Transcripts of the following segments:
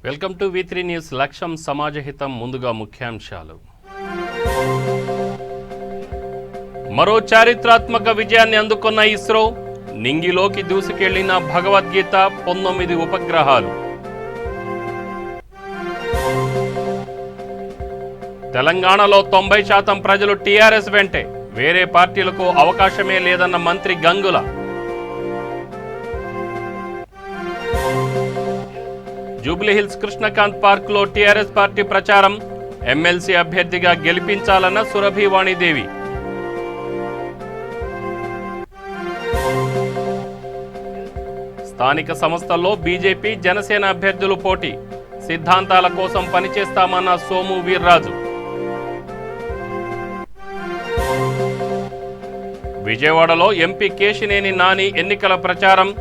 Welcome to V3 news. లక్ష్యం సమాజహితం. ముందుగా ముఖ్యాంశాలు. మరో చారిత్రాత్మక విజయాన్ని అందుకున్న ఇస్రో. నింగిలోకి దూసుకెళ్లిన భగవద్గీత 19 ఉపగ్రహాలు. తెలంగాణలో 90% ప్రజలు టీఆర్ఎస్ వెంటే. వేరే పార్టీలకు అవకాశమే లేదన్న మంత్రి గంగుల. జూబ్లీహిల్స్ కృష్ణకాంత్ పార్క్ లో టీఆర్ఎస్ పార్టీ ప్రచారం. ఎమ్మెల్సీ అభ్యర్థిగా గెలిపించాలన్న సురభివాణిదేవి. స్థానిక సంస్థల్లో బీజేపీ జనసేన అభ్యర్థులు పోటీ. సిద్ధాంతాల కోసం పనిచేస్తామన్న సోము వీర్రాజు. విజయవాడలో ఎంపీ కేశినేని నాని ఎన్నికల ప్రచారం.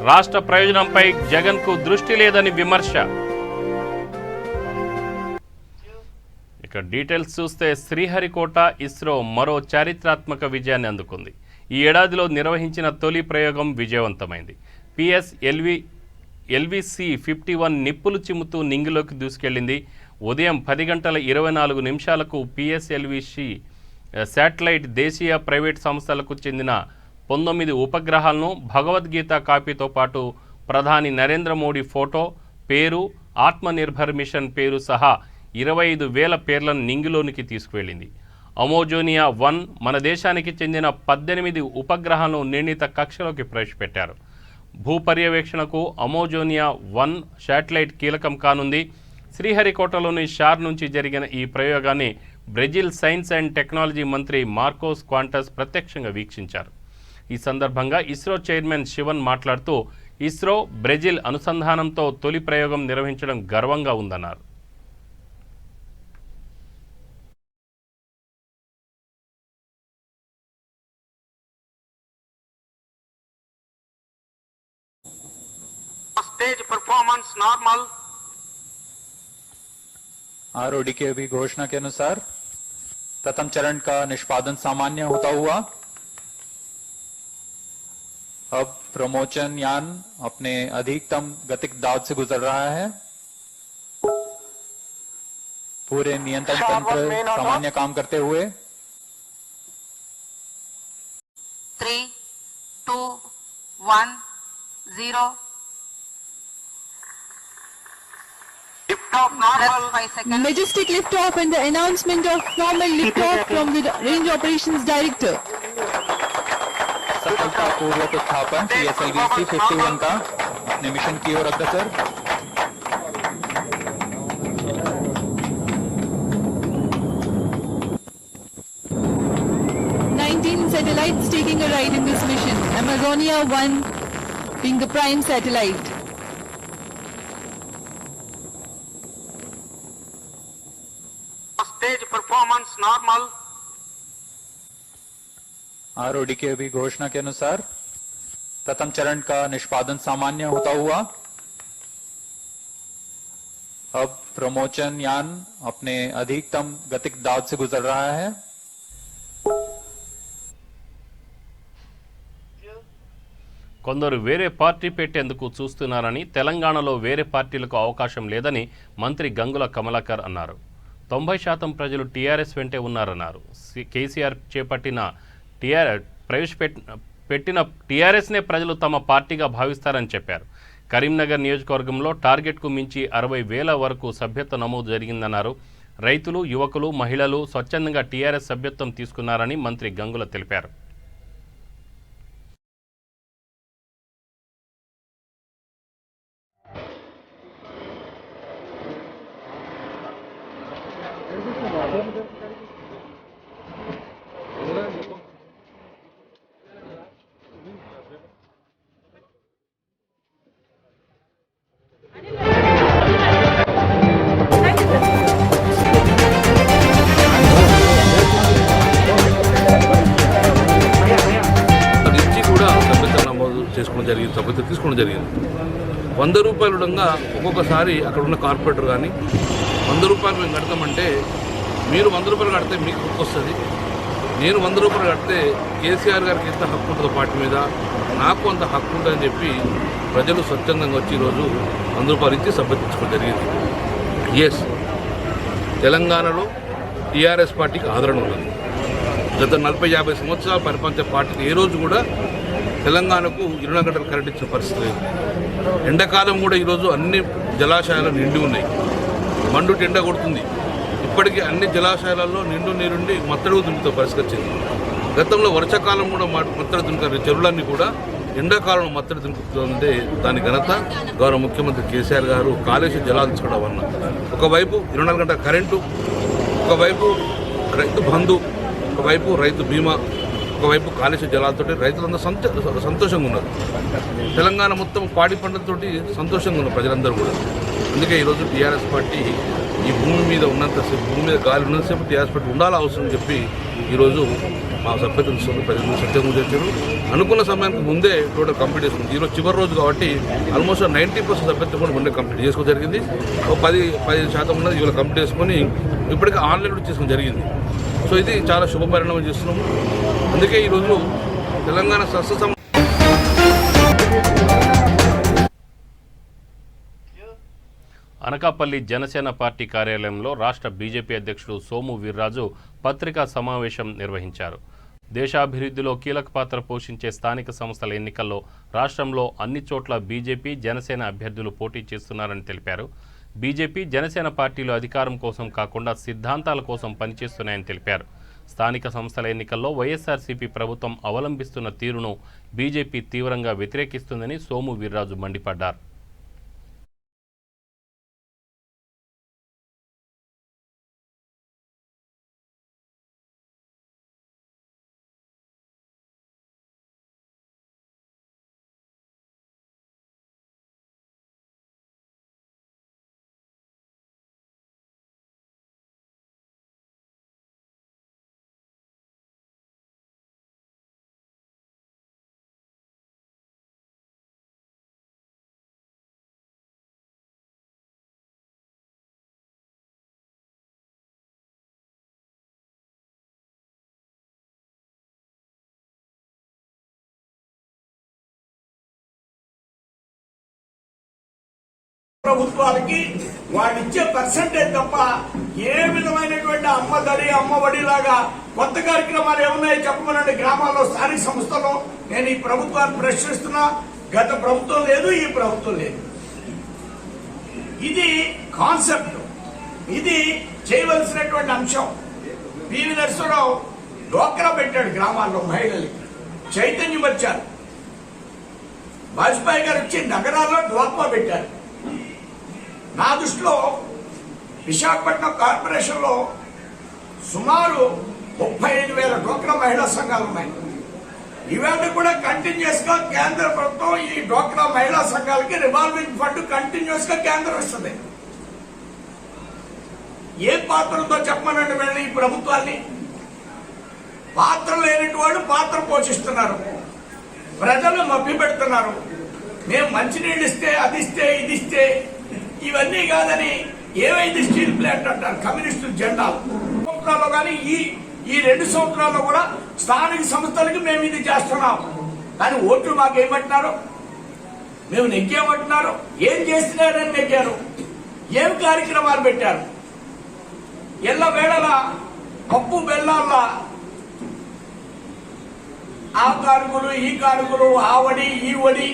రాష్ట్ర ప్రయోజనంపై జగన్కు దృష్టి లేదని విమర్శ. ఇక డీటెయిల్స్ చూస్తే శ్రీహరికోట ఇస్రో మరో చారిత్రాత్మక విజయాన్ని అందుకుంది. ఈ ఏడాదిలో నిర్వహించిన తొలి ప్రయోగం విజయవంతమైంది. PSLV-C-51 నిప్పులు చిమ్ముతూ నింగిలోకి దూసుకెళ్లింది. ఉదయం 10:24 PSLV-C శాటిలైట్ దేశీయ ప్రైవేట్ సంస్థలకు చెందిన 19 ఉపగ్రహాలను భగవద్గీత కాపీతో పాటు ప్రధాని నరేంద్ర మోడీ ఫోటో, పేరు, ఆత్మనిర్భర్ మిషన్ పేరు సహా 25,000 పేర్లను నింగిలోనికి తీసుకువెళ్ళింది. అమోజోనియా 1 మన దేశానికి చెందిన 18 ఉపగ్రహాలను నిర్ణీత కక్షలోకి ప్రవేశపెట్టారు. భూ పర్యవేక్షణకు అమోజోనియా 1 శాటిలైట్ కీలకం కానుంది. శ్రీహరికోటలోని షార్ నుంచి జరిగిన ఈ ప్రయోగాన్ని బ్రెజిల్ సైన్స్ అండ్ టెక్నాలజీ మంత్రి మార్కోస్ క్వాంటస్ ప్రత్యక్షంగా వీక్షించారు. ఈ సందర్భంగా ఇస్రో చైర్మన్ శివన్ మాట్లాడుతూ ఇస్రో బ్రెజిల్ అనుసంధానంతో తొలి ప్రయోగం నిర్వహించడం గర్వంగా ఉందన్నారు. Stage performance normal. आरओडी की अभी घोषणा के अनुसार प्रथम चरण का निष्पादन सामान्य होता हुआ अब प्रमोचन यान अपने अधिकतम गतिक दाब से गुजर रहा है। पूरे नियंत्रण तंत्र सामान्य काम करते हुए 3, 2, 1, 0 Liftoff normal। 5 seconds. Majestic liftoff and the announcement of normal liftoff from the Range Operations Director. सफलतापूर्वक उत्थापन PSLV-C-51 का अपने मिशन की ओर अग्रसर। Satellites taking a ride in this mission. Amazonia 1 being the prime satellite. Stage performance normal. ROD की अभी घोषणा के अनुसार प्रथम चरण का निष्पादन सामान्य होता हुआ अब प्रमोचन यान अपने अधिकतम गतिक दाब से गुजर रहा है। కొందరు వేరే పార్టీ పెట్టేందుకు చూస్తున్నారని, తెలంగాణలో వేరే పార్టీలకు అవకాశం లేదని మంత్రి గంగుల కమలాకర్ అన్నారు. 90% ప్రజలు టీఆర్ఎస్ వెంటే ఉన్నారన్నారు. కేసీఆర్ చేపట్టిన ప్రవేశపెట్టిన టీఆర్ఎస్నే ప్రజలు తమ పార్టీగా భావిస్తారని చెప్పారు. కరీంనగర్ నియోజకవర్గంలో టార్గెట్కు మించి 60,000 వరకు సభ్యత్వ నమోదు జరిగిందన్నారు. రైతులు, యువకులు, మహిళలు స్వచ్ఛందంగా టీఆర్ఎస్ సభ్యత్వం తీసుకున్నారని మంత్రి గంగుల తెలిపారు. సభ్యత తీసుకోవడం జరిగింది. 100 రూపాయలు ఉండగా ఒక్కొక్కసారి అక్కడ ఉన్న కార్పొరేటర్ కానీ 100 రూపాయలు మేము కడతామంటే మీరు 100 రూపాయలు కడితే మీకు హక్కు వస్తుంది, నేను 100 రూపాయలు కడితే కేసీఆర్ గారికి ఎంత హక్కు ఉంటుందో పార్టీ మీద నాకు అంత హక్కు ఉందని చెప్పి ప్రజలు స్వచ్ఛందంగా వచ్చి ఈరోజు 100 రూపాయలు ఇచ్చి సభ్యతించుకోవడం జరిగింది. ఎస్, తెలంగాణలో టీఆర్ఎస్ పార్టీకి ఆదరణ ఉన్నది. గత 40-50 సంవత్సరాలు పరిపాలించే పార్టీకి ఏ రోజు కూడా తెలంగాణకు 24 గంటలు కరెంట్ ఇచ్చిన పరిస్థితి లేదు. ఎండాకాలం కూడా ఈరోజు అన్ని జలాశయాలు నిండి ఉన్నాయి. మండుటి ఎండ కొడుతుంది. ఇప్పటికీ అన్ని జలాశయాలలో నిండు నీరుండి మత్తడి దుంకుతో పరిస్థితి వచ్చింది. గతంలో వర్షాకాలం కూడా మత్తడి దుంకారు చెరువులన్నీ కూడా ఎండాకాలంలో మత్తడి దుంకుతుంటే దాని ఘనత గౌరవ ముఖ్యమంత్రి కేసీఆర్ గారు కాళేశ్వరం జలాలు తీసుకోవడం వలన. ఒకవైపు 24 గంటల కరెంటు, ఒకవైపు రైతు బంధు, ఒకవైపు రైతు బీమా, ఒకవైపు కాళేశ్వర జలాలతోటి రైతులందరూ సంతోషంగా ఉన్నారు. తెలంగాణ మొత్తం పాడి పంటలతోటి సంతోషంగా ఉన్నారు ప్రజలందరూ కూడా. అందుకే ఈరోజు టీఆర్ఎస్ పార్టీ ఈ భూమి మీద ఉన్నంతసేపు, భూమి మీద గాలి ఉన్నంతసేపు టీఆర్ఎస్ పార్టీ ఉండాలి అవసరం చెప్పి ఈరోజు మా సభ్యతలు ప్రజలు సత్యంగా వచ్చారు. అనుకున్న సమయానికి ముందే టోటల్ కంప్లీట్ చేసుకుంది. ఈరోజు చివరి రోజు కాబట్టి ఆల్మోస్ట్ 90% సభ్యత్వం కూడా ముందే కంప్లీట్ చేసుకోవడం జరిగింది. 10% ఉన్నది ఇవాళ కంప్లీట్ చేసుకొని ఇప్పటికీ ఆన్లైన్ కూడా చేసుకోవడం జరిగింది. సో ఇది చాలా శుభ పరిణామం చేస్తున్నాము. అందుకే ఈరోజు తెలంగాణ అనకాపల్లి జనసేన పార్టీ కార్యాలయంలో రాష్ట్ర బీజేపీ అధ్యక్షుడు సోము వీర్రాజు పత్రికా సమావేశం నిర్వహించారు. దేశాభివృద్ధిలో కీలక పాత్ర పోషించే స్థానిక సంస్థల ఎన్నికల్లో రాష్ట్రంలో అన్ని చోట్ల బీజేపీ, జనసేన అభ్యర్థులు పోటీ చేస్తున్నారని తెలిపారు. బీజేపీ, జనసేన పార్టీలు అధికారం కోసం కాకుండా సిద్ధాంతాల కోసం పనిచేస్తున్నాయని తెలిపారు. స్థానిక సంస్థల ఎన్నికల్లో వైఎస్ఆర్సీపీ ప్రభుత్వం అవలంబిస్తున్న తీరును బీజేపీ తీవ్రంగా వ్యతిరేకిస్తుందని సోము వీర్రాజు మండిపడ్డారు. ప్రభుత్వాలకి వాళ్ళు ఇచ్చే పర్సెంటేజ్ తప్ప ఏ విధమైనటువంటి అమ్మదడి, అమ్మఒడి లాగా కొత్త కార్యక్రమాలు ఏమున్నాయో చెప్పమనండి. గ్రామాల్లో, స్థానిక సంస్థల్లో నేను ఈ ప్రభుత్వాన్ని ప్రశ్నిస్తున్నా. గత ప్రభుత్వం లేదు, ఈ ప్రభుత్వం లేదు. ఇది కాన్సెప్ట్, ఇది చేయవలసినటువంటి అంశం. పివి నరసింహరావు డోక్రా పెట్టాడు గ్రామాల్లో, మహిళలకి చైతన్యం వచ్చారు. వాజ్పేయి గారు వచ్చి నగరాల్లో డ్వాక్రా పెట్టారు. నా దృష్టిలో విశాఖపట్నం కార్పొరేషన్లో సుమారు 35,000 డ్వాక్రా మహిళా సంఘాలు ఉన్నాయి. ఇవాళ కూడా కంటిన్యూస్ గా కేంద్ర ప్రభుత్వం ఈ డ్వాక్రా మహిళా సంఘాలకి రివాల్వింగ్ ఫండ్ కంటిన్యూస్ గా కేంద్రం ఇస్తుంది. ఏ పాత్రతో చెప్పమనండి వెళ్ళి ఈ ప్రభుత్వాన్ని. పాత్ర లేనటువంటి వాళ్ళు పాత్ర పోషిస్తున్నారు, ప్రజలు మభ్య పెడుతున్నారు. మేము మంచినీళ్ళు ఇస్తే, అది ఇస్తే, ఇది ఇస్తే, ఇవన్నీ కాదని ఏమైంది స్టీల్ ప్లాంట్ అంటారు కమ్యూనిస్టు జెండాలు. సంవత్సరాల్లో కానీ ఈ 2 సంవత్సరాల్లో కూడా స్థానిక సంస్థలకి మేము ఇది చేస్తున్నాం. కానీ ఓట్లు మాకేమంటున్నారు? మేము నెగ్గామంటున్నారు. ఏం చేస్తున్నారని నెగ్గారు? ఏం కార్యక్రమాలు పెట్టారు? ఎల్ల వేళల పప్పు బెల్లాల ఆ కానుకలు, ఈ కానుకలు, ఆ వడి, ఈ వడి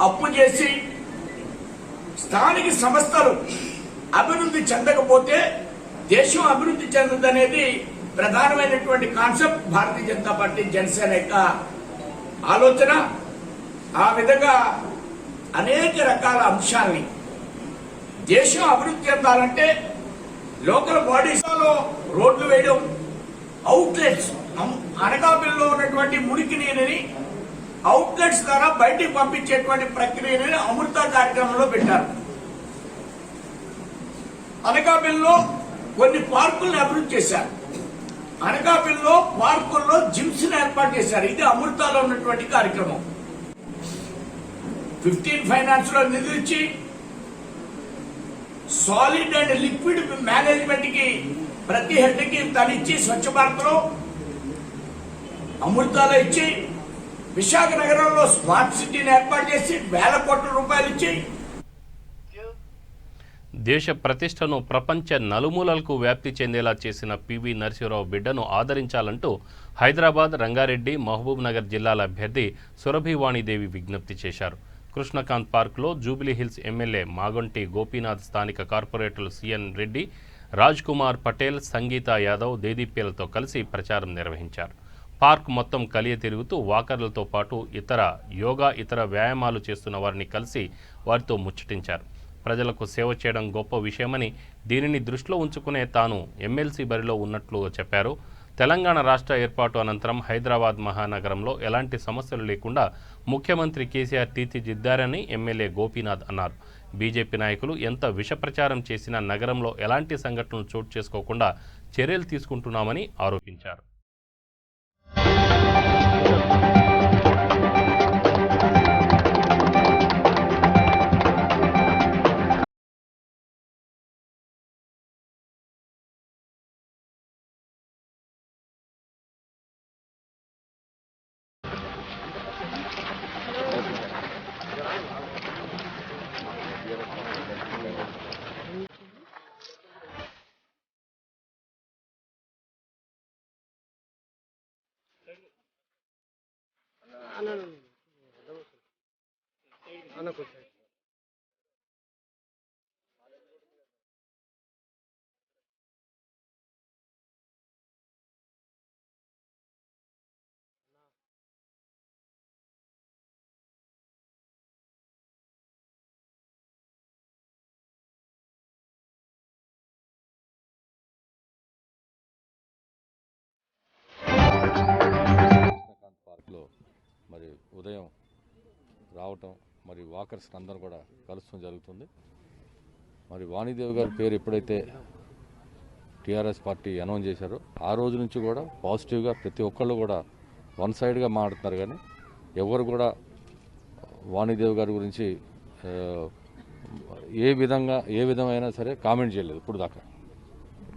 అప్పు చేసి స్థానిక సంస్థలు అభివృద్ధి చెందకపోతే దేశం అభివృద్ధి చెందదనేది ప్రధానమైనటువంటి కాన్సెప్ట్ భారతీయ జనతా పార్టీ, జనసేన యొక్క ఆలోచన. ఆ విధంగా అనేక రకాల అంశాలని దేశం అభివృద్ధి చెందాలంటే లోకల్ బాడీస్ లో రోడ్లు వేయడం, అవుట్లెట్స్, అనకాపల్లిలో ఉన్నటువంటి మురికి నీరుని అవుట్లెట్స్ ద్వారా బయటికి పంపించేటువంటి ప్రక్రియని అమృత కార్యక్రమంలో పెట్టారు. అనకాపల్లిలో కొన్ని పార్కులను అభివృద్ధి చేశారు. అనకాపల్లిలో పార్కుల్లో జిమ్స్ ఏర్పాటు చేశారు. ఇది అమృతాలో ఉన్నటువంటి కార్యక్రమం. 15 ఫైనాన్స్ లో నిధులు ఇచ్చి సాలిడ్ అండ్ లిక్విడ్ మేనేజ్మెంట్ కి ప్రతి హెడ్ కి తనిచ్చి స్వచ్ఛ భారత్ లో అమృతాలో ఇచ్చి విశాఖ నగరంలో స్మార్ట్ సిటీని ఏర్పాటు చేసి వేల కోట్ల రూపాయలు ఇచ్చి దేశ ప్రతిష్టను ప్రపంచ నలుమూలలకు వ్యాప్తి చెందేలా చేసిన పివి నరసింహరావు బిడ్డను ఆదరించాలంటూ హైదరాబాద్, రంగారెడ్డి, మహబూబ్ నగర్ జిల్లాల అభ్యర్థి సురభివాణిదేవి విజ్ఞప్తి చేశారు. కృష్ణకాంత్ పార్క్లో జూబిలీహిల్స్ ఎమ్మెల్యే మాగంటి గోపీనాథ్, స్థానిక కార్పొరేటర్లు సిఎన్ రెడ్డి, రాజ్ కుమార్ పటేల్, సంగీత యాదవ్, దేదీప్యలతో కలిసి ప్రచారం నిర్వహించారు. పార్క్ మొత్తం కలియ తిరుగుతూ వాకర్లతో పాటు యోగా ఇతర వ్యాయామాలు చేస్తున్న వారిని కలిసి వారితో ముచ్చటించారు. ప్రజలకు సేవ చేయడం గొప్ప విషయమని, దీనిని దృష్టిలో ఉంచుకునే తాను ఎమ్మెల్సీ బరిలో ఉన్నట్లు చెప్పారు. తెలంగాణ రాష్ట్ర ఏర్పాటు అనంతరం హైదరాబాద్ మహానగరంలో ఎలాంటి సమస్యలు లేకుండా ముఖ్యమంత్రి కేసీఆర్ తీర్చిదిద్దారని ఎమ్మెల్యే గోపీనాథ్ అన్నారు. బీజేపీ నాయకులు ఎంత విష ప్రచారం చేసినా నగరంలో ఎలాంటి సంఘటనలు చోటు చేసుకోకుండా చర్యలు తీసుకుంటున్నామని ఆరోపించారు. పార్క్లో మరి ఉదయం రావటం, మరి వాకర్స్ అందరూ కూడా కలుస్తడం జరుగుతుంది. మరి వాణిదేవి గారి పేరు ఎప్పుడైతే టీఆర్ఎస్ పార్టీ అనౌన్స్ చేశారో ఆ రోజు నుంచి కూడా పాజిటివ్గా ప్రతి ఒక్కళ్ళు కూడా వన్ సైడ్గా మాట్లాడుతున్నారు, కానీ ఎవరు కూడా వాణిదేవి గారి గురించి ఏ విధమైనా సరే కామెంట్ చేయలేదు ఇప్పుడు దాకా.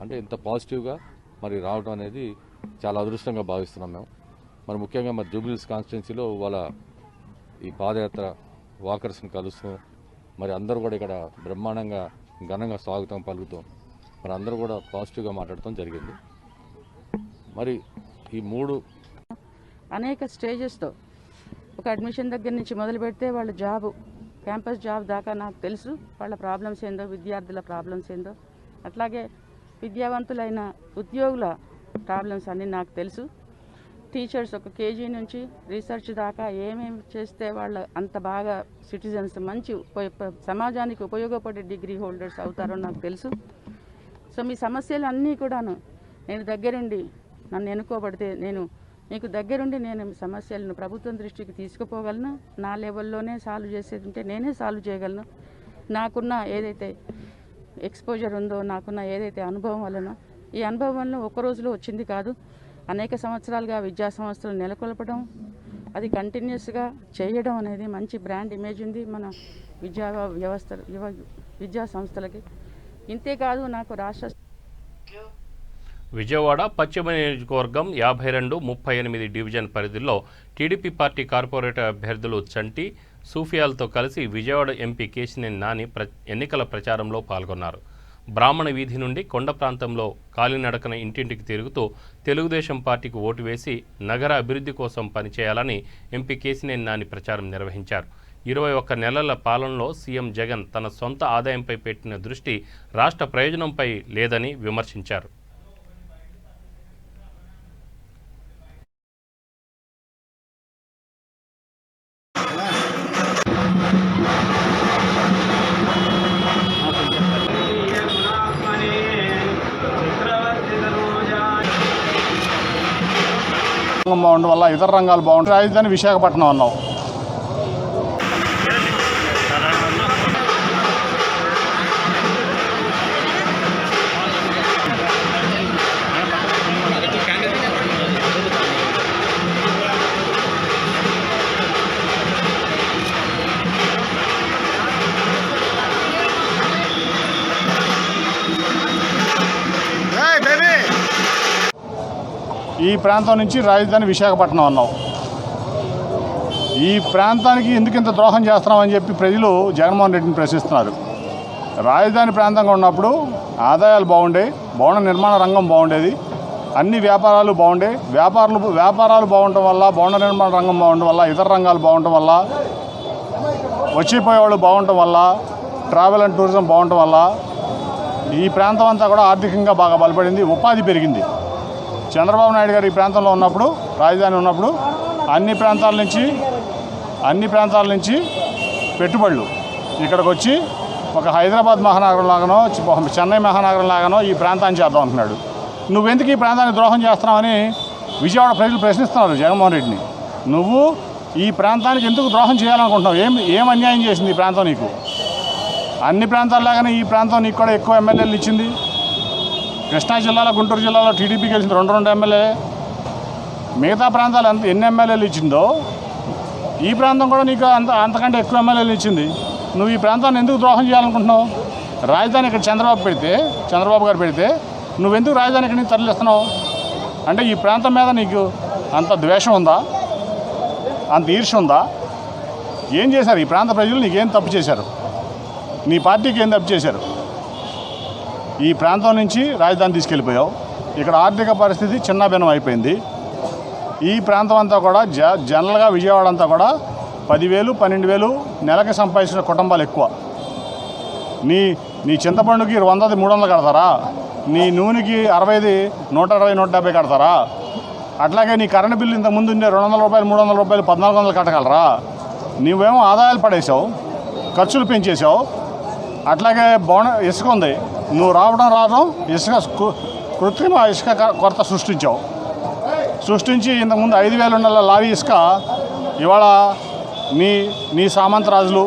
అంటే ఇంత పాజిటివ్గా మరి రావడం అనేది చాలా అదృష్టంగా భావిస్తున్నాం మేము. మరి ముఖ్యంగా మరి జూబిలీహిల్స్ కాన్స్టిట్యున్సీలో వాళ్ళ ఈ పాదయాత్ర వాకర్స్ని కలుస్తూ మరి అందరూ కూడా ఇక్కడ బ్రహ్మాండంగా ఘనంగా స్వాగతం పలుకుతూ మరి అందరూ కూడా పాజిటివ్గా మాట్లాడటం జరిగింది. మరి ఈ అనేక స్టేజెస్తో ఒక అడ్మిషన్ దగ్గర నుంచి మొదలు పెడితే వాళ్ళ క్యాంపస్ జాబ్ దాకా నాకు తెలుసు. వాళ్ళ ప్రాబ్లమ్స్ ఏందో, విద్యార్థుల ప్రాబ్లమ్స్ ఏందో, అట్లాగే విద్యావంతులైన ఉద్యోగుల ప్రాబ్లమ్స్ అన్నీ నాకు తెలుసు. టీచర్స్ ఒక కేజీ నుంచి రీసెర్చ్ దాకా ఏమేమి చేస్తే వాళ్ళు అంత బాగా సిటిజన్స్ మంచి సమాజానికి ఉపయోగపడే డిగ్రీ హోల్డర్స్ అవుతారో నాకు తెలుసు. సో మీ సమస్యలు అన్నీ కూడాను నేను దగ్గరుండి, నన్ను ఎన్నుకోబడితే నేను మీకు దగ్గరుండి నేను సమస్యలను ప్రభుత్వం దృష్టికి తీసుకుపోగలను. నా లెవెల్లోనే సాల్వ్ చేసేది ఉంటే నేనే సాల్వ్ చేయగలను. నాకున్న ఏదైతే ఎక్స్పోజర్ ఉందో, నాకున్న ఏదైతే అనుభవం వలనో, ఈ అనుభవం వల్ల ఒక రోజులో వచ్చింది కాదు. అనేక సంవత్సరాలుగా విద్యా సంస్థలు నెలకొల్పడం, అది కంటిన్యూస్గా చేయడం అనేది మంచి బ్రాండ్ ఇమేజ్ ఉంది మన విద్యా సంస్థలకి. ఇంతేకాదు నాకు విజయవాడ పశ్చిమ నియోజకవర్గం 52, 38 డివిజన్ పరిధిలో టీడీపీ పార్టీ కార్పొరేటర్ అభ్యర్థులు చంటి, సూఫియాలతో కలిసి విజయవాడ ఎంపీ కేశినేని నాని ఎన్నికల ప్రచారంలో పాల్గొన్నారు. బ్రాహ్మణ వీధి నుండి కొండ ప్రాంతంలో కాలినడకన ఇంటింటికి తిరుగుతూ తెలుగుదేశం పార్టీకి ఓటు వేసి నగర అభివృద్ధి కోసం పనిచేయాలని ఎంపీ కేశినేని నాని ప్రచారం నిర్వహించారు. 21 నెలల పాలనలో సీఎం జగన్ తన సొంత ఆదాయంపై పెట్టిన దృష్టి రాష్ట్ర ప్రయోజనంపై లేదని విమర్శించారు. బాగుండడం వల్ల ఇతర రంగాలు బాగుంటాయి. రాజధాని విశాఖపట్నం అన్నాం. ఈ ప్రాంతం నుంచి రాజధాని విశాఖపట్నం అన్నాం. ఈ ప్రాంతానికి ఎందుకు ఇంత ద్రోహం చేస్తున్నామని చెప్పి ప్రజలు జగన్మోహన్ రెడ్డిని ప్రశ్నిస్తున్నారు. రాజధాని ప్రాంతంగా ఉన్నప్పుడు ఆదాయాలు బాగుండే, భవన నిర్మాణ రంగం బాగుండేది, అన్ని వ్యాపారాలు బాగుండే, వ్యాపారాలు బాగుండటం వల్ల, భవన నిర్మాణ రంగం బాగుండటం వల్ల, ఇతర రంగాలు బాగుండటం వల్ల, వచ్చిపోయేవాళ్ళు బాగుండటం వల్ల, ట్రావెల్ అండ్ టూరిజం బాగుండటం వల్ల ఈ ప్రాంతం అంతా కూడా ఆర్థికంగా బాగా బలపడింది, ఉపాధి పెరిగింది. చంద్రబాబు నాయుడు గారు ఈ ప్రాంతంలో ఉన్నప్పుడు, రాజధాని ఉన్నప్పుడు అన్ని ప్రాంతాల నుంచి పెట్టుబడులు ఇక్కడికి వచ్చి ఒక హైదరాబాద్ మహానగరం లాగానో, చెన్నై మహానగరం లాగానో ఈ ప్రాంతాన్ని చేద్దాం అంటున్నాడు. నువ్వెందుకు ఈ ప్రాంతాన్ని ద్రోహం చేస్తున్నావని విజయవాడ ప్రజలు ప్రశ్నిస్తున్నారు జగన్మోహన్ రెడ్డిని. నువ్వు ఈ ప్రాంతానికి ఎందుకు ద్రోహం చేయాలనుకుంటున్నావు? ఏం అన్యాయం చేసింది ఈ ప్రాంతం నీకు? అన్ని ప్రాంతాల్లాగానే ఈ ప్రాంతం నీకు కూడా ఎక్కువ ఎమ్మెల్యేలు ఇచ్చింది. కృష్ణా జిల్లాలో, గుంటూరు జిల్లాలో టీడీపీ గెలిచింది 2 ఎమ్మెల్యే. మిగతా ప్రాంతాలు ఎన్ని ఎమ్మెల్యేలు ఇచ్చిందో ఈ ప్రాంతం కూడా నీకు అంతకంటే ఎక్కువ ఎమ్మెల్యేలు ఇచ్చింది. నువ్వు ఈ ప్రాంతాన్ని ఎందుకు ద్రోహం చేయాలనుకుంటున్నావు? రాజధాని ఇక్కడ చంద్రబాబు గారు పెడితే నువ్వెందుకు రాజధాని ఇక్కడి నుంచి తరలిస్తున్నావు? అంటే ఈ ప్రాంతం మీద నీకు అంత ద్వేషం ఉందా? అంత ఈర్ష్య ఉందా? ఏం చేశారు ఈ ప్రాంత ప్రజలు? నీకేం తప్పు చేశారు? నీ పార్టీకి ఏం తప్పు చేశారు? ఈ ప్రాంతం నుంచి రాజధాని తీసుకెళ్ళిపోయావు. ఇక్కడ ఆర్థిక పరిస్థితి చిన్నాభిన్నం అయిపోయింది. ఈ ప్రాంతం అంతా కూడా జనరల్గా విజయవాడ అంతా కూడా 10,000, 12,000 నెలకి సంపాదించిన కుటుంబాలు ఎక్కువ. నీ చింతపండుకి 100ది 300 కడతారా? నీ నూనెకి 60ది 120, 170 కడతారా? అట్లాగే నీ కరెంటు బిల్లు ఇంతకుముందు ఉండే 200 రూపాయలు, 300 రూపాయలు, 1,400 కట్టగలరా? నువ్వేమో ఆదాయాలు పడేసావు, ఖర్చులు పెంచేసావు. అట్లాగే ఇసుక ఉంది, నువ్వు రావడం ఇసుక కృత్రిమ ఇసుక కొరత సృష్టించి ఇంతకుముందు 5,000 ఉన్న లారీ ఇసుక ఇవాళ నీ సామంతరాజులు,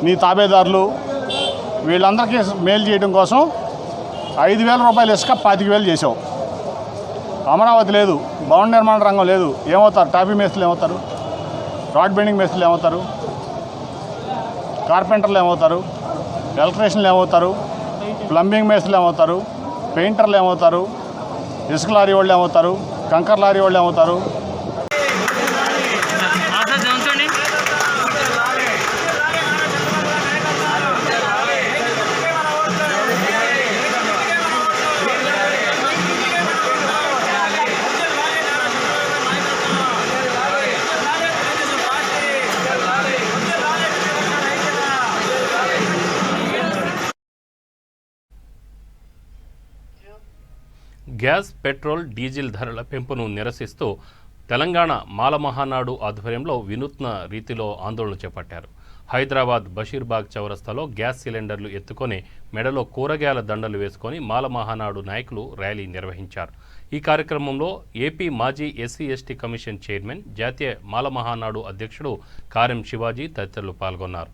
నీ తాబేదారులు వీళ్ళందరికీ మేలు చేయడం కోసం 5,000 రూపాయల ఇసుక 25,000 చేసావు. అమరావతి లేదు, భవన నిర్మాణ రంగం లేదు. ఏమవుతారు? టాపీ మేస్త్రులు ఏమవుతారు? రాడ్ బెండింగ్ మేస్త్రులు ఏమవుతారు? కార్పెంటర్లు ఏమవుతారు? ఎలక్ట్రీషియన్లు ఏమవుతారు? ప్లంబింగ్ మేస్త్రులు ఏమవుతారు? పెయింటర్లు ఏమవుతారు? ఇసుక లారీ వాళ్ళు ఏమవుతారు? కంకర్ లారీ వాళ్ళు ఏమవుతారు? గ్యాస్, పెట్రోల్, డీజిల్ ధరల పెంపును నిరసిస్తూ తెలంగాణ మాల మహానాడు ఆధ్వర్యంలో వినూత్న రీతిలో ఆందోళన చేపట్టారు. హైదరాబాద్ బషీర్బాగ్ చౌరస్తాలో గ్యాస్ సిలిండర్లు ఎత్తుకొని మెడలో కూరగాయల దండలు వేసుకొని మాల మహానాడు నాయకులు ర్యాలీ నిర్వహించారు. ఈ కార్యక్రమంలో ఏపీ మాజీ ఎస్సీ/ఎస్టీ కమిషన్ చైర్మన్, జాతీయ మాల మహానాడు అధ్యక్షుడు కారెం శివాజీ తదితరులు పాల్గొన్నారు.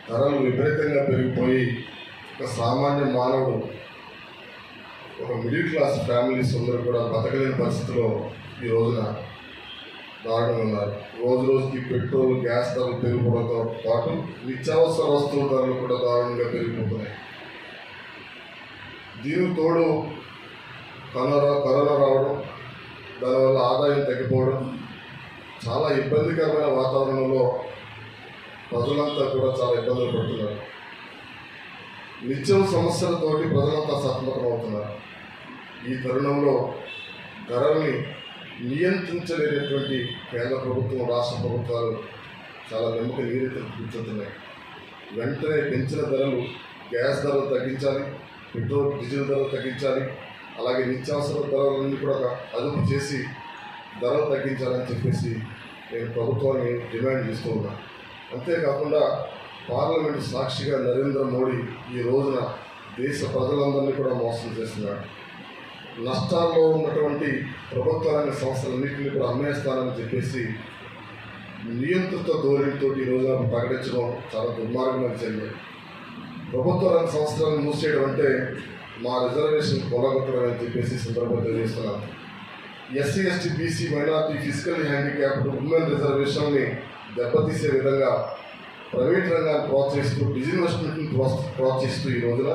ధరలు విపరీతంగా పెరిగిపోయి ఒక సామాన్య మానవుడు, ఒక మిడిల్ క్లాస్ ఫ్యామిలీస్ అందరూ కూడా బతకలేని పరిస్థితిలో ఈ రోజున దారుణంగా ఉన్నారు. రోజుకి పెట్రోల్, గ్యాస్ ధరలు పెరిగిపోవడంతో పాటు నిత్యావసర వస్తువుల ధరలు కూడా దారుణంగా పెరిగిపోతున్నాయి. దీనికి తోడు కరోనా రావడం, దానివల్ల ఆదాయం తగ్గిపోవడం, చాలా ఇబ్బందికరమైన వాతావరణంలో ప్రజలంతా కూడా చాలా ఇబ్బందులు పడుతున్నారు. నిత్యం సమస్యలతోటి ప్రజలంతా సతమతమవుతున్నారు. ఈ తరుణంలో ధరల్ని నియంత్రించలేనటువంటి కేంద్ర ప్రభుత్వం, రాష్ట్ర ప్రభుత్వాలు చాలా వెనుక నీరెత్తులు కూర్చుంటున్నాయి. వెంటనే పెంచిన ధరలు, గ్యాస్ ధరలు తగ్గించాలి, పెట్రోల్, డీజిల్ ధరలు తగ్గించాలి, అలాగే నిత్యావసర ధరలన్నీ కూడా అదుపు చేసి ధరలు తగ్గించాలని చెప్పేసి నేను ప్రభుత్వాన్ని డిమాండ్ చేస్తూ ఉన్నాను. అంతేకాకుండా పార్లమెంటు సాక్షిగా నరేంద్ర మోడీ ఈ రోజున దేశ ప్రజలందరినీ కూడా మోసం చేస్తున్నాడు. నష్టాల్లో ఉన్నటువంటి ప్రభుత్వ రంగ సంస్థలన్నింటినీ కూడా అమ్మేస్తానని చెప్పేసి నియంత్రిత ధోరణితో ఈ రోజున ప్రకటించడం చాలా దుర్మార్గమైన చర్య. ప్రభుత్వ రంగ సంస్థలను మూసేయడం అంటే మా రిజర్వేషన్ కొలగొట్టడం అని చెప్పేసి సందర్భంగా తెలియజేస్తున్నాను. SC ST BC minority physical handicapped women రిజర్వేషన్ని దెబ్బతీసే విధంగా ప్రైవేట్ రంగాన్ని ప్రోత్సహిస్తూ డిజిన్వెస్ట్మెంట్ని ప్రోత్సహిస్తూ ఈ రోజున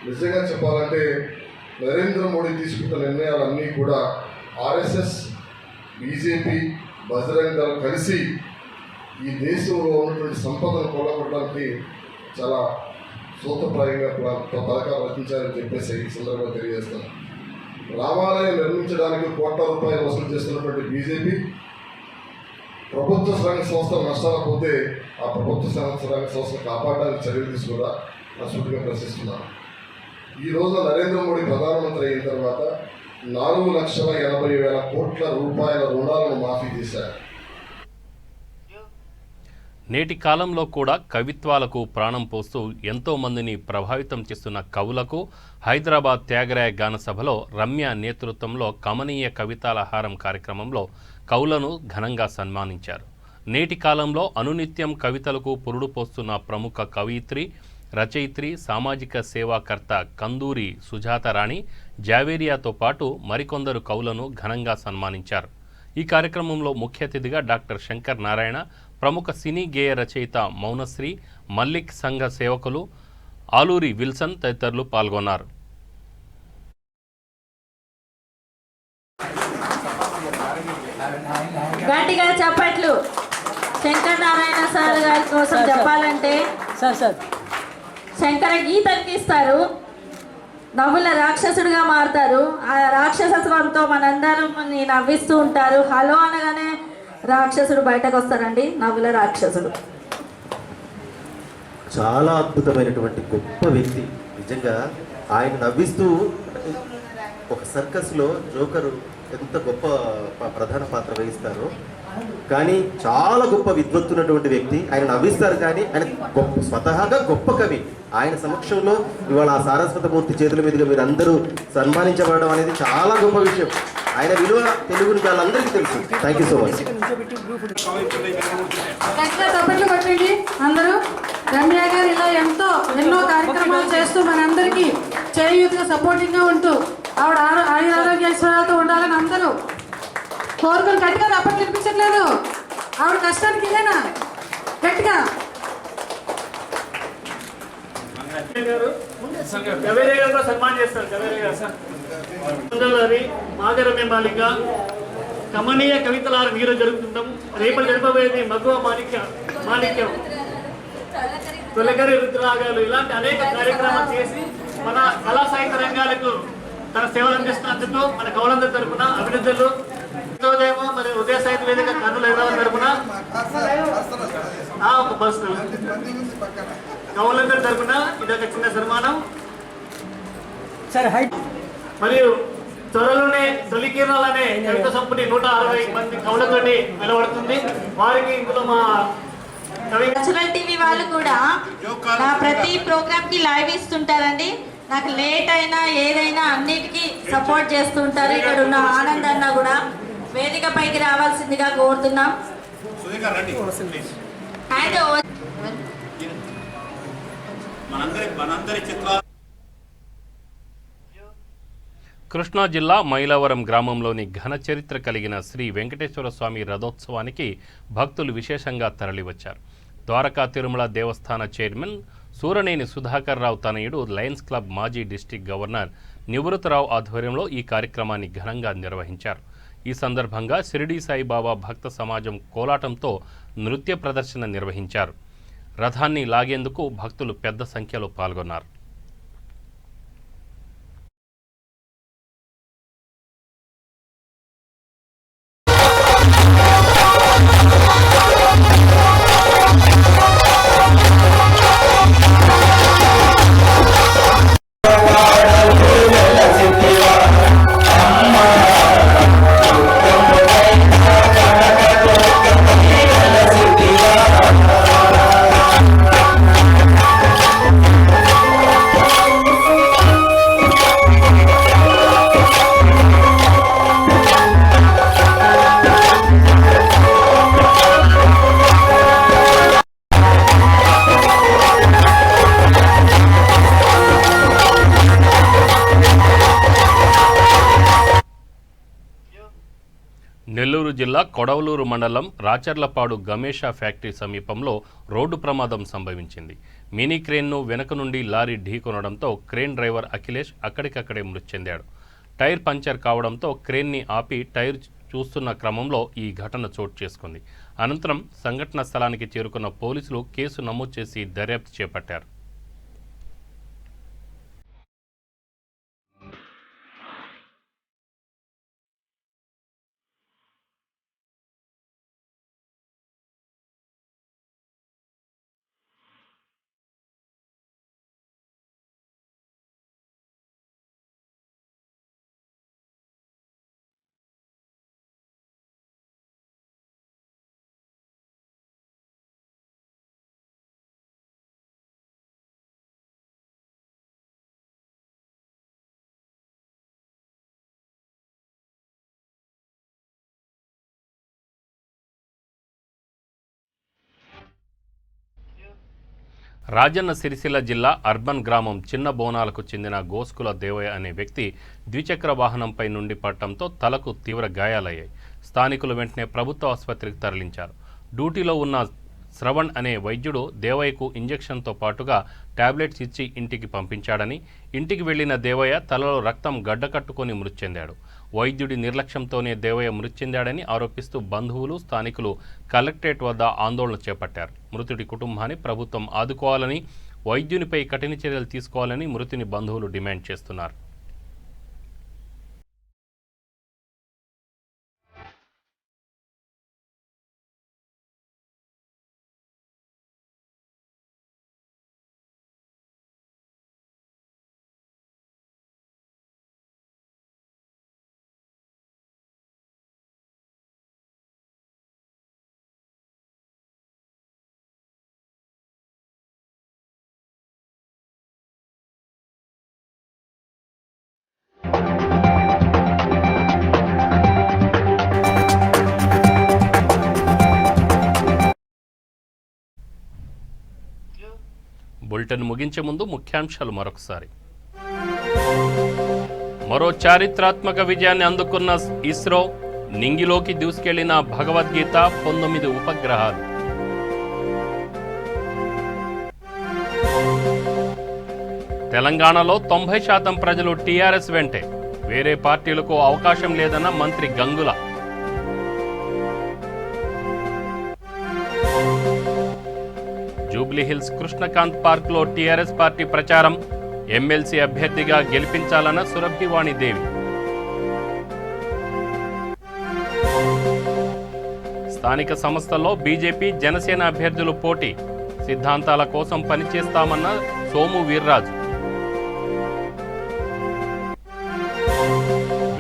నిజంగా చెప్పాలంటే నరేంద్ర మోడీ తీసుకున్న నిర్ణయాలన్నీ కూడా ఆర్ఎస్ఎస్, బీజేపీ, బజరంగ దళం కలిసి ఈ దేశంలో ఉన్నటువంటి సంపదను కొల్లగొట్టడానికి చాలా సూత్రప్రాయంగా పథకాలు రచించారని చెప్పేసి ఈ సందర్భంగా తెలియజేస్తాను. రామాలయం నిర్మించడానికి కోట్ల రూపాయలు వసూలు చేస్తున్నటువంటి బీజేపీ ప్రభుత్వ రంగ సంస్థలు నష్టాలు పోతే ఆ ప్రభుత్వ రంగ సంస్థలు కాపాడడానికి చర్యలు తీసుకురా సూటిగా ప్రశ్నిస్తున్నాను. ఈ రోజు నరేంద్ర మోడీ ప్రధానమంత్రి అయిన తర్వాత 4,80,000 కోట్ల రూపాయల రుణాలను మాఫీ చేశారు. నేటి కాలంలో కూడా కవిత్వాలకు ప్రాణం పోస్తూ ఎంతో మందిని ప్రభావితం చేస్తున్న కవులకు హైదరాబాద్ త్యాగరాయ గాన సభలో రమ్య నేతృత్వంలో కమనీయ కవితాలహారం కార్యక్రమంలో కవులను ఘనంగా సన్మానించారు. నేటి కాలంలో అనునిత్యం కవితలకు పురుడు పోస్తున్న ప్రముఖ కవయిత్రి, రచయిత్రి, సామాజిక సేవాకర్త కందూరి సుజాతారాణి జావేరియాతో పాటు మరికొందరు కవులను ఘనంగా సన్మానించారు. ఈ కార్యక్రమంలో ముఖ్య అతిథిగా డాక్టర్ శంకర్ నారాయణ, ప్రముఖ సినీ గేయ రచయిత మౌనశ్రీ, మల్లిక్ సంఘ సేవకులు ఆలూరి విల్సన్ తదితరులు పాల్గొన్నారు. గట్టిగా చప్పట్లు. శంకర్ నారాయణ సార్ గారి కోసం చెప్పాలంటే శంకర గీతకి ఇస్తారు, నవ్వుల రాక్షసుడిగా మారుతారు. ఆ రాక్షసత్వంతో మనందరం నవ్విస్తూ ఉంటారు. హలో అనగానే రాక్షసుడు బయటకు వస్తారండి, నవ్వుల రాక్షసుడు. చాలా అద్భుతమైనటువంటి గొప్ప వ్యక్తి. నిజంగా ఆయన నవ్విస్తూ ఒక సర్కస్లో జోకరు ఎంత గొప్ప ప్రధాన పాత్ర వహిస్తారో, కానీ చాలా గొప్ప విద్వత్తున్నటువంటి వ్యక్తి. ఆయన నవ్విస్తారు కానీ ఆయన గొప్ప స్వతహాగా గొప్ప కవి. ఆయన సమక్షంలో ఇవాళ ఆ సారస్వతమూర్తి చేతుల మీదుగా మీరు అందరూ సన్మానించబడడం అనేది చాలా గొప్ప విషయం. ఆయన విలువ తెలుగుని వాళ్ళందరికీ తెలుసు. Thank you so much. తప్పట్లు కొట్టండి అందరూ. రమ్య గారు ఇలా ఎన్నో కార్యక్రమాలు చేస్తూ మనందరికీ చేయూతగా సపోర్టింగ్గా ఉంటూ ఆవిడ ఆరోగ్యేశ్వరాలతో ఉండాలని అందరూ కోరుకుని గట్టిగా తప్పట్లు వినిపించట్లేదు. ఆవిడ కష్టానికి ఇదేనా గట్టిగా సన్మానం చేస్తారు. మాగరమ్య మాలిక కమనీయ కవితలారం ఈరోజు జరుగుతుంటాం. రేపటి జరపబోయేది మగువ మాణిక్యం, తొలగరి రుద్రాగాలు, ఇలాంటి అనేక కార్యక్రమాలు చేసి మన కళా సాహిత్య రంగాలకు తన సేవలు అందిస్తున్నందుకు మన కవులందరి తరఫున అభినందనలు. ఉదయమో మరి ఉదయ సాహిత్య వేదిక కర్నూలు హైదరాబాద్ తరఫున ఒక పర్సనల్ కవులందరి తరఫున ఇదొక చిన్న సన్మానం. మరియు త్వరలోనే తొలికిరణాలు అనే కవిత సంపుటి 160 మంది కవులతోటి వెలువడుతుంది. వారికి ఇందులో మా టీవీ వాళ్ళు కూడా నా ప్రతి ప్రోగ్రామ్ కి లైవ్ ఇస్తుంటారండి. నాకు లేట్ అయినా ఏదైనా అన్నిటికీ సపోర్ట్ చేస్తుంటారు. ఇక్కడ ఉన్న ఆనంద్ అన్న కూడా వేదిక పైకి రావాల్సిందిగా కోరుతున్నాం. కృష్ణా జిల్లా మైలవరం గ్రామంలోని ఘన చరిత్ర కలిగిన శ్రీ వెంకటేశ్వర స్వామి రథోత్సవానికి భక్తులు విశేషంగా తరలివచ్చారు. ద్వారకా తిరుమల దేవస్థాన చైర్మన్ సూరనేని సుధాకర్ రావు తనయుడు లయన్స్ క్లబ్ మాజీ డిస్టిక్ గవర్నర్ నివృతరావు ఆధ్వర్యంలో ఈ కార్యక్రమాన్ని ఘనంగా నిర్వహించారు. ఈ సందర్భంగా షిరిడీ సాయిబాబా భక్త సమాజం కోలాటంతో నృత్య ప్రదర్శన నిర్వహించారు. రథాన్ని లాగేందుకు భక్తులు పెద్ద సంఖ్యలో పాల్గొన్నారు. గుంటూరు జిల్లా కొడవలూరు మండలం రాచర్లపాడు గమేషా ఫ్యాక్టరీ సమీపంలో రోడ్డు ప్రమాదం సంభవించింది. మినీ క్రేన్ను వెనక నుండి లారీ ఢీకొనడంతో క్రేన్ డ్రైవర్ అఖిలేష్ అక్కడికక్కడే మృతి చెందాడు. టైర్ పంచర్ కావడంతో క్రేన్ని ఆపి టైర్ చూస్తున్న క్రమంలో ఈ ఘటన చోటు చేసుకుంది. అనంతరం సంఘటన స్థలానికి చేరుకున్న పోలీసులు కేసు నమోదు చేసి దర్యాప్తు చేపట్టారు. రాజన్న సిరిసిల్ల జిల్లా అర్బన్ గ్రామం చిన్న బోనాలకు చెందిన గోస్కుల దేవయ్య అనే వ్యక్తి ద్విచక్ర వాహనంపై నుండి పడటంతో తలకు తీవ్ర గాయాలయ్యాయి. స్థానికులు వెంటనే ప్రభుత్వ ఆసుపత్రికి తరలించారు. డ్యూటీలో ఉన్న శ్రవణ్ అనే వైద్యుడు దేవయ్యకు ఇంజెక్షన్తో పాటుగా టాబ్లెట్స్ ఇచ్చి ఇంటికి పంపించాడని, ఇంటికి వెళ్లిన దేవయ్య తలలో రక్తం గడ్డకట్టుకొని మృతి చెందాడు. వైద్యుడి నిర్లక్ష్యంతోనే దేవయ్య మృతి చెందాడని ఆరోపిస్తూ బంధువులు, స్థానికులు కలెక్టరేట్ వద్ద ఆందోళన చేపట్టారు. మృతుడి కుటుంబాన్ని ప్రభుత్వం ఆదుకోవాలని, వైద్యునిపై కఠిన చర్యలు తీసుకోవాలని మృతుని బంధువులు డిమాండ్ చేస్తున్నారు. బులెటిన్ ముగించే ముందు ముఖ్యాంశాలు మరొకసారి. మరో చారిత్రాత్మక విజయాన్ని అందుకున్న ఇస్రో, నింగిలోకి దూసుకెళ్లిన భగవద్గీత 19 ఉపగ్రహాలు. తెలంగాణలో 90% ప్రజలు టీఆర్ఎస్ వెంటే, వేరే పార్టీలకు అవకాశం లేదన్న మంత్రి గంగుల. జూబ్లీహిల్స్ కృష్ణకాంత్ పార్క్లో టీఆర్ఎస్ పార్టీ ప్రచారం, ఎమ్మెల్సీ అభ్యర్థిగా గెలిపించాలన్న సురభివాణి దేవి. స్థానిక సంస్థల్లో బీజేపీ, జనసేన అభ్యర్థులు పోటీ, సిద్ధాంతాల కోసం పనిచేస్తామన్న సోము వీర్రాజు.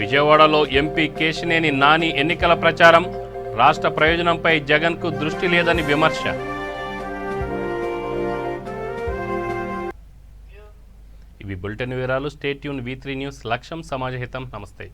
విజయవాడలో ఎంపీ కేశినేని నాని ఎన్నికల ప్రచారం, రాష్ట్ర ప్రయోజనంపై జగన్కు దృష్టి లేదని విమర్శ. ఇవి బులెటిన్ వివరాలు. Stay tune V3 news. లక్ష్యం సమాజహితం. నమస్తే.